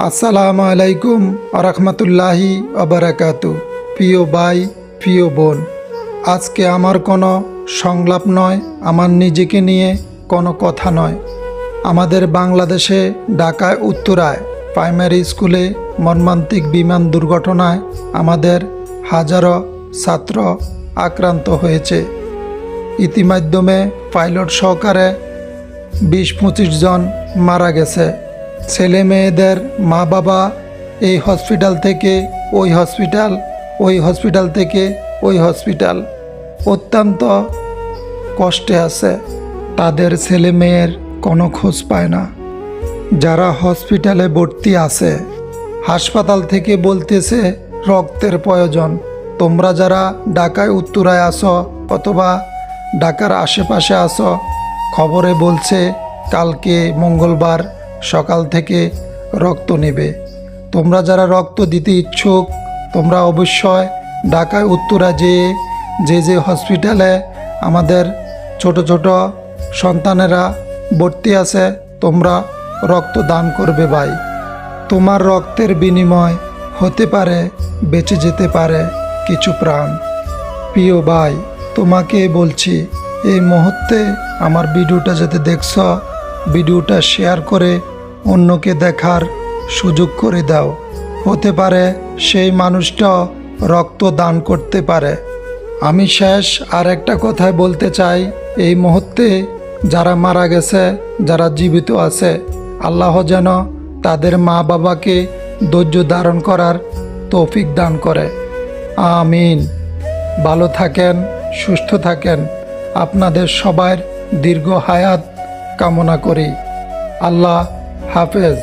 আসসালামু আলাইকুম আরহামতুল্লাহি আবরাকাতু। প্রিয় ভাই, প্রিয় বোন, আজকে আমার কোনো সংলাপ নয়, আমার নিজেকে নিয়ে কোনো কথা নয়। আমাদের বাংলাদেশে ঢাকায় উত্তরায় প্রাইমারি স্কুলে মর্মান্তিক বিমান দুর্ঘটনায় আমাদের হাজারো ছাত্র আক্রান্ত হয়েছে। ইতিমধ্যে পাইলট সহকারে 20-25 জন মারা গেছে। ছেলে মেয়েদের মা বাবা এই হসপিটাল থেকে ওই হসপিটাল, ওই হসপিটাল থেকে ওই হসপিটাল অত্যন্ত কষ্টে আছে। তাদের ছেলে মেয়ের কোনো খোঁজ পায় না। যারা হসপিটালে ভর্তি আছে, হাসপাতাল থেকে বলতেছে রক্তের প্রয়োজন। তোমরা যারা ঢাকায় উত্তরায় আসো অথবা ঢাকার আশেপাশে আসো, খবরে বলছে কালকে মঙ্গলবার সকাল থেকে রক্ত নেবে। তোমরা যারা রক্ত দিতে ইচ্ছুক, তোমরা অবশ্যই ঢাকায় উত্তরা যেয়ে যে হসপিটালে আমাদের ছোট ছোট সন্তানেরা ভর্তি আছে, তোমরা রক্ত দান করবে ভাই। তোমার রক্তের বিনিময় হতে পারে বেঁচে যেতে পারে কিছু প্রাণ। প্রিয় ভাই, তোমাকে বলছি, এই মুহূর্তে আমার ভিডিওটা যাতে দেখছ, ভিডিওটা শেয়ার করে অন্যকে দেখার সুযোগ করে দাও। হতে পারে সেই মানুষটা রক্ত দান করতে পারে। আমি শেষ আর একটা কথাই বলতে চাই, এই মুহূর্তে যারা মারা গেছে, যারা জীবিত আছে, আল্লাহ যেন তাদের মা বাবাকে ধৈর্য ধারণ করার তৌফিক দান করে। আমিন। ভালো থাকেন, সুস্থ থাকেন। আপনাদের সবার দীর্ঘ হায়াত কামনা করি। আল্লাহ হাফেজ।